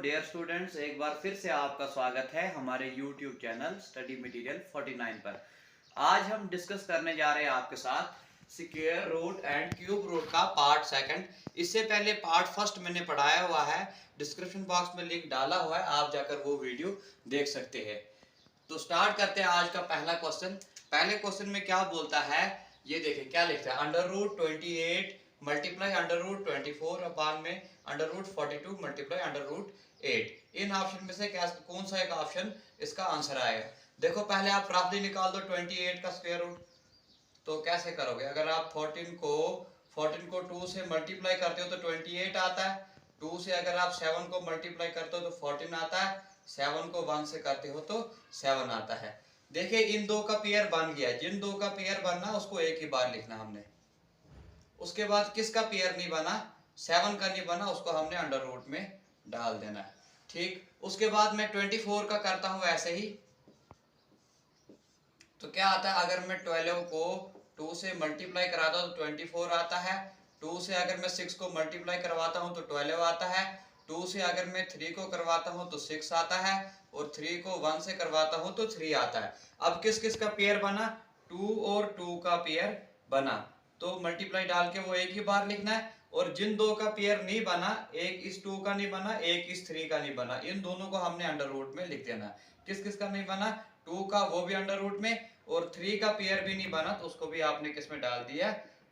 Dear students, एक बार फिर से आपका स्वागत है हमारे YouTube चैनल स्टडी मटेरियल 49 पर। आज हम डिस्कस करने जा रहे हैं आपके साथ square root and cube root का पार्ट सेकंड। इससे पहले पार्ट फर्स्ट मैंने पढ़ाया हुआ है, डिस्क्रिप्शन बॉक्स में लिंक डाला हुआ है, आप जाकर वो वीडियो देख सकते हैं। तो स्टार्ट करते हैं आज का पहला क्वेश्चन। पहले क्वेश्चन में क्या बोलता है, ये देखिए क्या लिखता है, under root 28 multiply under root 24 upon में under root 42 multiply under root 8। इन ऑप्शन में से क्या कौन सा एक ऑप्शन इसका आंसर आएगा। देखो पहले आप रफली निकाल दो 28 का स्क्वायर रूट। तो कैसे करोगे, अगर आप 14 को 2 से मल्टीप्लाई करते हो तो 28 आता है। 2 से अगर आप 7 को मल्टीप्लाई करते हो तो 14 आता है। 7 को 1 से करते हो तो 7 आता है। देखिए इन दो का पेयर बन गया, जिन दो का पेयर बनना उसको एक ही बार लिखना हमने। उसके बाद किसका पेयर नहीं बना, 7 का नहीं बना, उसको हमने अंडर रूट में डाल देना है। ठीक, उसके बाद मैं 24 का करता हूं ऐसे ही। तो क्या आता है, अगर मैं 12 को 2 से मल्टीप्लाई कराता हूं तो 24 आता है। 2 से अगर मैं 6 को मल्टीप्लाई करवाता हूं तो 12 आता है। 2 से अगर मैं 3 को करवाता हूं तो 6 आता है, और 3 को 1 से करवाता हूं तो 3 आता है। अब किस किस का पेयर बना, 2 और 2 का पेयर बना, तो मल्टीप्लाई डाल के वो एक ही बार लिखना है। और जिन दो का पेयर नहीं बना, एक इस 2 का नहीं बना, एक इस 3 का नहीं बना, इन दोनों को हमने अंडर रूट में लिख देना। किस किस का नहीं बना, 2 का वो भी अंडर रूट में, और 3 का पेयर भी नहीं बना तो उसको भी आपने किस में डाल दिया,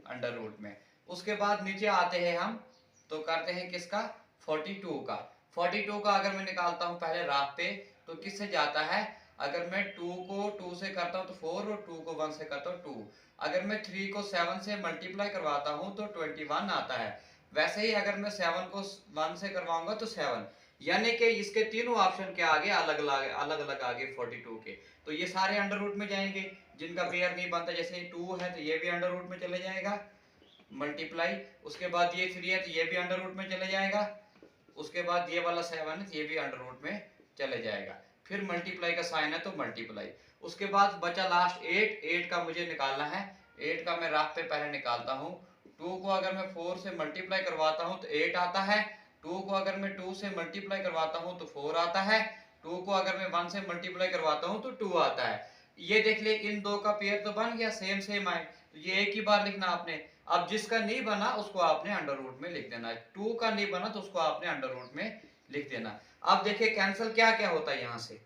अंडर रूट में। उसके बाद नीचे आते हैं हम, तो करते हैं किसका, 42 का। 42 का अगर मैं निकालता हूं पहले रात पे, तो किससे जाता है, अगर मैं 2 को 2 से करता हूं तो 4, और 2 को 1 से करता हूं 2। अगर मैं 3 को 7 से मल्टीप्लाई करवाता हूं तो 21 आता है। वैसे ही अगर मैं 7 को 1 से करवाऊंगा तो 7, यानी कि इसके तीनों ऑप्शन के आगे अलग अलग आगे 42 के, तो ये सारे अंडर रूट में जाएंगे। जिनका पेयर नहीं बनता, जैसे 2 है तो ये भी अंडर रूट में चले जाएगा मल्टीप्लाई। उसके बाद ये 3 है तो ये भी अंडर रूट में चले जाएगा। उसके बाद ये वाला 7 है तो ये भी अंडर रूट में चले जाएगा। फिर मल्टीप्लाई का साइन है तो मल्टीप्लाई। उसके बाद बचा लास्ट 8 का मुझे निकालना है। 8 का मैं रात पे पहले निकालता हूँ। 2 को अगर मैं 4 से मल्टीप्लाई करवाता हूँ तो 8 आता है। 2 को अगर मैं 2 से मल्टीप्लाई करवाता हूँ तो 4 आता है। 2 को अगर मैं 1 से मल्टीप्लाई करवाता हूँ तो 2 आता है। ये देख ले, इन दो का पेयर तो बन गया, सेम सेम आए, तो ये एक ही बार लिखना आपने। अब जिसका नहीं बना उसको आपने अंडर रूट में लिख देना है। 2 का नहीं बना तो उसको आपने अंडर रूट में लिख देना। अब देखिए कैंसिल क्या क्या होता है यहाँ से।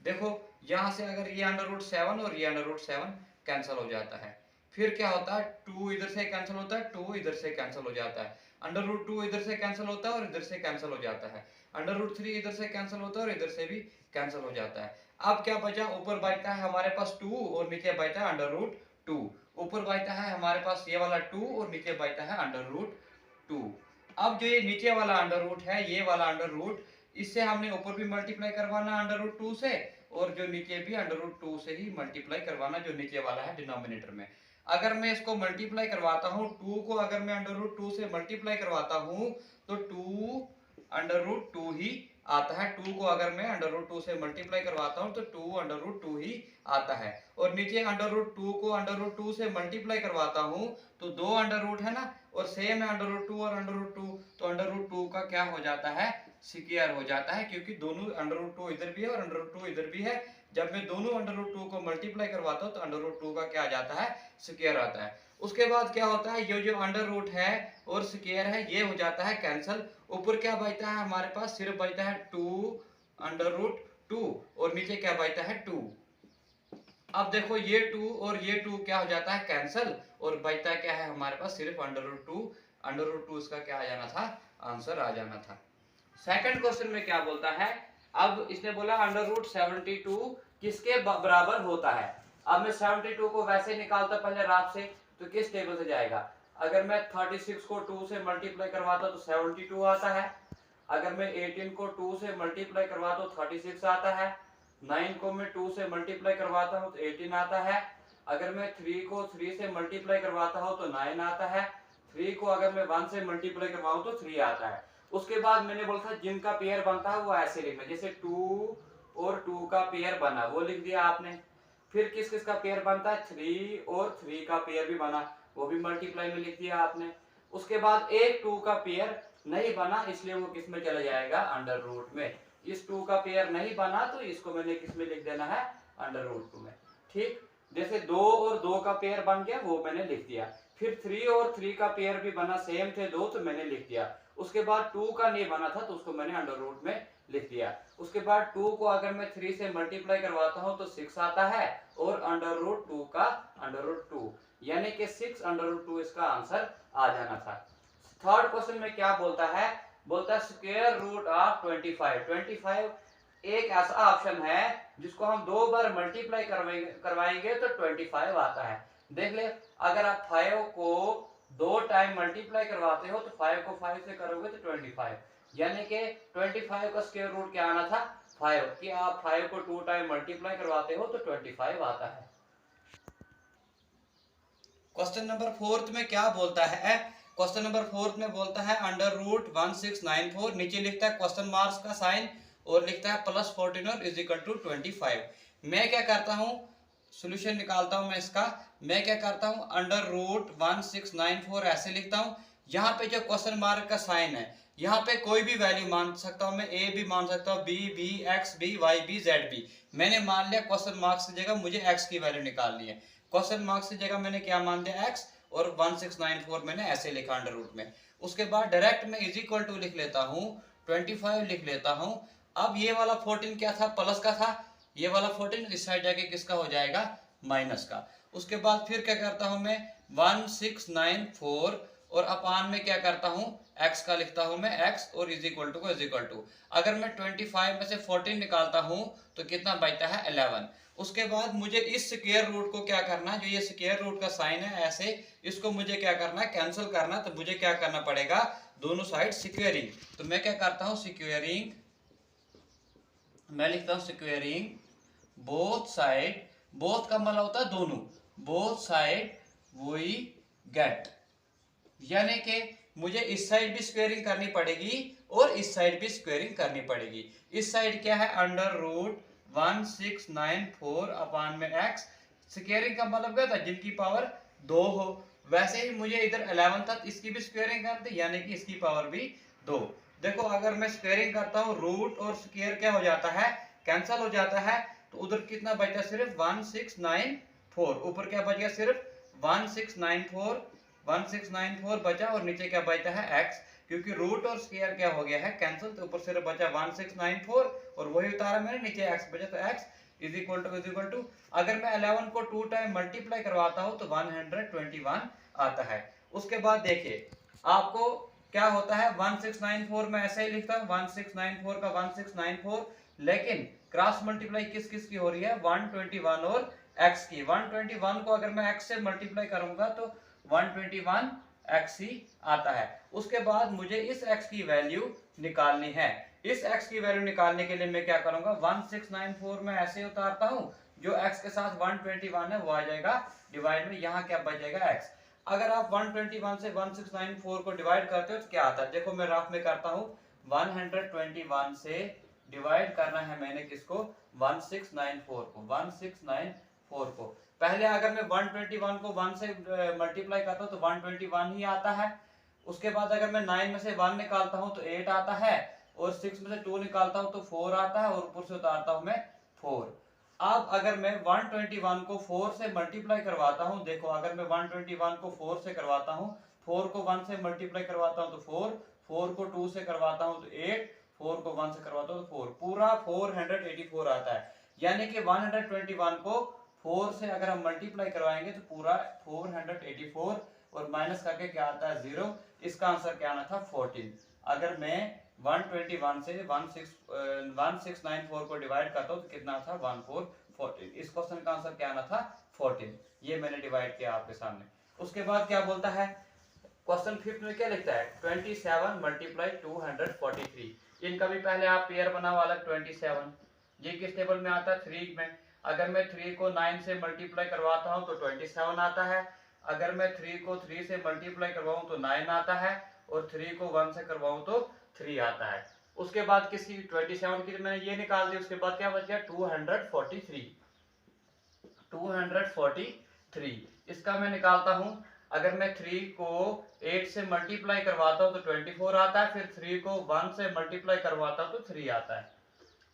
देखो यहाँ से अगर ये अंडर रूट 7 और ये अंडर रूट 7 कैंसिल हो जाता है। फिर क्या होता है, 2 इधर से कैंसिल होता है, 2 इधर से कैंसिल हो जाता है। अंडर रूट 2 इधर से कैंसिल होता है और इधर से कैंसिल हो जाता है। अंडर रूट 3 इधर से कैंसिल होता है और इधर से भी कैंसिल हो जाता है। अब क्या बचा, ऊपर बचता है हमारे पास 2 और नीचे बचता है अंडर रूट 2। ऊपर बचता है हमारे पास ये वाला 2 और नीचे बचता है अंडर रूट 2। अब जो ये नीचे वाला अंडर रूट है, ये वाला अंडर रूट, इससे हमने ऊपर भी मल्टीप्लाई करवाना अंडर रूट 2 से, और जो नीचे भी अंडर रूट 2 से ही मल्टीप्लाई करवाना, जो नीचे वाला है डिनोमिनेटर में। अगर मैं इसको मल्टीप्लाई करवाता हूँ, 2 को अगर मैं अंडर रूट 2 से मल्टीप्लाई करवाता हूँ तो 2 अंडर रूट 2 ही आता है। 2 को अगर मैं अंडर रूट 2 से मल्टीप्लाई करवाता हूँ तो 2 अंडर रूट 2 ही आता है। और नीचे अंडर रूट 2 को अंडर रूट 2 से मल्टीप्लाई करवाता हूँ तो 2 अंडर रूट है ना, और सेम है अंडर रूट 2 और अंडर रूट 2, तो अंडर रूट 2 का क्या हो जाता है, स्क्वायर हो जाता है, क्योंकि दोनों अंडर रूट 2 इधर भी है और अंडर रूट 2 इधर भी है। जब मैं दोनों अंडर रूट 2 को मल्टीप्लाई करवाता हूँ तो अंडर रूट 2 का क्या आ जाता है, स्क्वायर आता है। उसके बाद क्या होता है, ये जो अंडर रूट है और स्क्वायर है ये हो जाता है कैंसिल। ऊपर क्या बचता है हमारे पास, सिर्फ बचता है 2 अंडर रूट 2, और नीचे क्या बचता है 2। अब देखो ये 2 और ये 2 क्या हो जाता है, कैंसिल, और बचता क्या है हमारे पास, सिर्फ अंडर रूट 2। अंडर रूट 2 इसका क्या आ जाना था, आंसर आ जाना था। सेकंड क्वेश्चन में क्या बोलता है, अब इसने बोला अंडर रूट 72 किसके बराबर होता है। अब मैं 72 को वैसे निकालता पहले रात से, तो किस टेबल से जाएगा, अगर मैं 36 को 2 से मल्टीप्लाई करवाता तो 72 आता है। अगर मैं 18 को 2 से मल्टीप्लाई करवाता हूँ 36 आता है। 9 को मैं 2 से मल्टीप्लाई करवाता हूँ तो 18 आता है। अगर मैं 3 को 3 से मल्टीप्लाई करवाता हूँ तो 9 आता है। 3 को अगर मैं 1 से मल्टीप्लाई करवाऊँ तो 3 आता है। उसके बाद मैंने बोला था जिनका पेयर बनता है वो ऐसे लिखना, जैसे 2 और 2 का पेयर बना वो लिख दिया आपने। फिर किस किस का पेयर बनता है, 3 और 3 का पेयर भी बना, वो भी मल्टीप्लाई में लिख दिया आपने। उसके बाद एक 2 का पेयर नहीं बना इसलिए वो किस में चला जाएगा, अंडर रूट में। इस 2 का पेयर नहीं बना तो इसको मैंने किस में लिख देना है, अंडर रूट 2 में। ठीक, जैसे 2 और 2 का पेयर बन गया वो मैंने लिख दिया। फिर 3 और 3 का पेयर भी बना, सेम थे 2 तो मैंने लिख दिया। उसके बाद 2 का नहीं बना था तो उसको मैंने अंडर रूट में लिख दिया। उसके बाद 2 को अगर मैं 3 से मल्टीप्लाई करवाता हूं तो 6 आता है, और अंडर रूट 2 का अंडर रूट 2, यानी कि 6 अंडर रूट 2 इसका आंसर आ जाना था। थर्ड क्वेश्चन में क्या बोलता है, बोलता है स्क्वायर रूट ऑफ 25। 25 एक ऐसा ऑप्शन है जिसको हम 2 बार मल्टीप्लाई करवाएंगे तो 25 आता है। देख ले, अगर आप 5 को 2 टाइम मल्टीप्लाई करवाते हो तो 5 को 5 से करोगे तो 25, यानी कि 25 का स्क्वायर रूट क्या आना था, 5। कि आप 5 को 2 टाइम मल्टीप्लाई करवाते हो तो 25 आता है। क्वेश्चन नंबर 4 में क्या बोलता है, क्वेश्चन नंबर 4 में बोलता है अंडर रूट 1694, नीचे लिखता है क्वेश्चन मार्क्स का साइन और लिखता है प्लस 14 और इज इक्वल टू 25। मैं क्या करता हूँ, सॉल्यूशन निकालता हूँ मैं इसका। मैं क्या करता हूँ, अंडर रूट 1694 ऐसे लिखता हूँ। यहाँ पे जो क्वेश्चन मार्क का साइन है, यहाँ पे कोई भी वैल्यू मान सकता हूँ मैं, ए भी मान सकता हूँ, B B, X B, Y B, Z B. मैंने मान लिया क्वेश्चन मार्क्स की जगह मुझे एक्स की वैल्यू निकालनी है। क्वेश्चन मार्क्स की जगह मैंने क्या मान दिया, एक्स, और 1694 मैंने ऐसे लिखा अंडर रूट में। उसके बाद डायरेक्ट मैं इज इक्वल टू लिख लेता हूँ, 25 लिख लेता हूँ। अब ये वाला 14 क्या था, प्लस का था, ये वाला 14 इस साइड जाके किसका हो जाएगा, माइनस का। उसके बाद फिर क्या करता हूं मैं, 1694 और अपान में क्या करता हूं, x का लिखता हूं मैं, x और इज इक्वल टू को इज इक्वल टू। अगर मैं 25 में से 14 निकालता हूं तो कितना बचता है, 11। उसके बाद मुझे इस स्क्वायर रूट को क्या करना है, जो ये स्क्वायर रूट का साइन है ऐसे, इसको मुझे क्या करना है, कैंसिल करना। तो मुझे क्या करना पड़ेगा, दोनों साइड स्क्वायरिंग। तो मैं क्या करता हूं, स्क्वायरिंग, मैं लिखता हूं स्क्वायरिंग बोथ साइड, बोथ का मतलब होता है दोनों, बोथ साइड वी गेट, यानी कि मुझे इस साइड भी स्क्वायरिंग करनी पड़ेगी और इस साइड भी स्क्वायरिंग करनी पड़ेगी। इस साइड क्या है, अंडर रूट 1694 अपान में एक्स। स्क्वायरिंग का मतलब क्या था, जिनकी पावर 2 हो। वैसे ही मुझे इधर 11 था, इसकी भी स्क्वायरिंग कर दी, यानी कि इसकी पावर भी 2। देखो अगर मैं स्क्वायरिंग करता हूँ, रूट और स्क्वायर क्या हो जाता है, कैंसिल हो जाता है। तो उधर कितना बचा, सिर्फ 1694, ऊपर क्या बच गया, सिर्फ 1694, 1694 बचा, और नीचे क्या बचा है, x। क्योंकि रूट और स्क्वायर क्या हो गया है, कैंसिल, तो ऊपर सिर्फ बचा 1694 और वही उतारा मैंने, नीचे x बचा, तो x इज इक्वल टू अगर मैं 11 को 2 टाइम मल्टीप्लाई करवाता हूं तो 121 आता है। उसके बाद देखिए आपको क्या होता है, 1694 में ऐसे ही लिखता हूं, 1694 का 1694, लेकिन क्रॉस मल्टीप्लाई किस किस की हो रही है, 121 और x की। 121 को अगर मैं x से मल्टीप्लाई करूंगा तो 121 x ही आता है। उसके बाद मुझे इस x की वैल्यू निकालनी है। इस x की वैल्यू निकालने के लिए मैं क्या करूंगा, 1694 में ऐसे उतारता हूं, जो x के साथ 121 है वो आ जाएगा डिवाइड में, यहाँ क्या बच जाएगा, x। अगर आप 121 से 1694 को डिवाइड करते हो तो क्या आता है, देखो मैं रफ में करता हूँ, 121 से डिवाइड करना है मैंने किसको, 1694 को, 1694 को। पहले अगर मैं 121 को 1 से मल्टीप्लाई करता हूं तो 121 ही आता है। उसके बाद अगर मैं 9 में से 1 निकालता हूं तो 8 आता है, और 6 में से 2 निकालता हूं तो 4 आता है, और ऊपर से उतारता हूं मैं 4। अब अगर मैं 121 को 4 से मल्टीप्लाई करवाता हूं, देखो अगर मैं 121 को 4 से करवाता हूं, 4 को 1 से मल्टीप्लाई करवाता हूं तो 4, 4 को 2 से करवाता हूं तो 8, 4 को 1 से करवाता हूं तो 4, पूरा 484 आता है। यानी कि 121 को 4 से अगर हम मल्टीप्लाई करवाएंगे तो पूरा 484, और माइनस करके क्या आता है, 0। इसका आंसर क्या आना था, 14। अगर मैं 121 से 1694 को डिवाइड करता हूं तो कितना था, 14। इस क्वेश्चन का आंसर क्या आना था, 14। ये मैंने डिवाइड किया आपके सामने। उसके बाद क्या बोलता है, क्वेश्चन 5 में क्या लिखता है, 27 मल्टीप्लाई 243। इनका भी पहले आप पेयर बना वाला 27, ये किस टेबल में आता है, 3 में। अगर मैं 3 को 9 से मल्टीप्लाई करवाता हूं तो 27 आता है। अगर मैं 3 को 3 से मल्टीप्लाई करवाऊं तो 9 आता है, और 3 को 1 से करवाऊं तो 3 आता है। उसके बाद किसी 27 की मैंने ये निकाल दी, उसके बाद क्या बच गया, 243। 243 इसका मैं निकालता हूं, अगर मैं 3 को 8 से मल्टीप्लाई करवाता हूँ तो 24 आता है, फिर 3 को 1 से मल्टीप्लाई करवाता हूँ तो 3 आता है।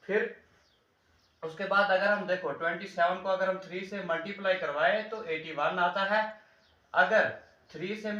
फिर उसके बाद अगर हम देखो 27 को अगर हम 3 से मल्टीप्लाई करवाए तो 81 आता है। अगर 3 से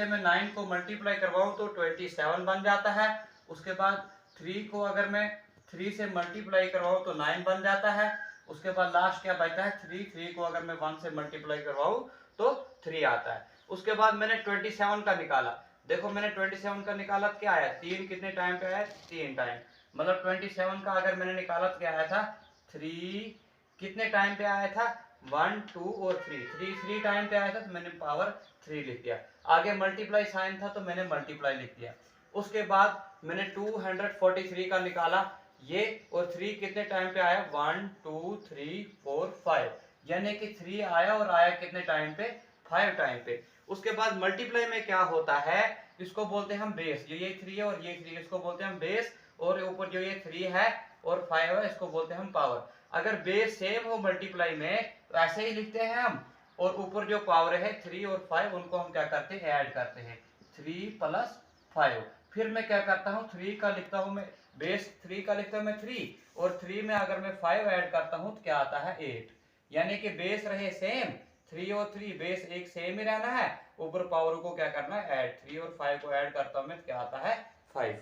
मैं 9 को मल्टीप्लाई करवाऊं तो 27 बन जाता है। उसके बाद 3 को अगर मैं 3 से मल्टीप्लाई करवाऊं तो 9 बन जाता है। उसके बाद लास्ट क्या बचता है 3 को अगर मैं 1 से मल्टीप्लाई करवाऊं तो 3 आता है। उसके बाद मैंने 27 का निकाला, देखो मैंने 27 का निकाला क्या आया, 3 कितने टाइम पे आया, 3 टाइम, मतलब 27 का अगर मैंने निकाला तो क्या आया था 3 कितने टाइम पे आया था 1 2 और 3 टाइम पे आया था, तो मैंने पावर 3 लिख दिया। आगे मल्टीप्लाई साइन था तो मैंने मल्टीप्लाई लिख दिया। उसके बाद मैंने 243 का निकाला, ये और 3 कितने टाइम पे आया 1 2 3 4 5, यानी कि 3 आया और आया कितने टाइम पे 5 टाइम पे। उसके बाद मल्टीप्लाई में क्या होता है, इसको बोलते हैं हम बेस, ये 3 है और ये 3 इसको बोलते हैं हम बेस, और ऊपर जो ये 3 है और 5 है इसको बोलते हैं हम पावर। अगर बेस सेम हो मल्टीप्लाई में तो ऐसे ही लिखते हैं हम, और ऊपर जो पावर है 3 और 5 उनको हम क्या करते हैं ऐड करते हैं, 3 + 5। फिर मैं क्या करता हूँ 3 का लिखता हूँ मैं, बेस 3 का लिखता हूँ मैं 3, और 3 में अगर मैं 5 ऐड करता हूँ तो क्या आता है 8, यानी कि बेस रहे सेम, 3 और 3 बेस एक सेम ही रहना है, ऊपर पावर को क्या करना है ऐड, 3 और 5 को ऐड करता हूँ मैं तो क्या आता है 5।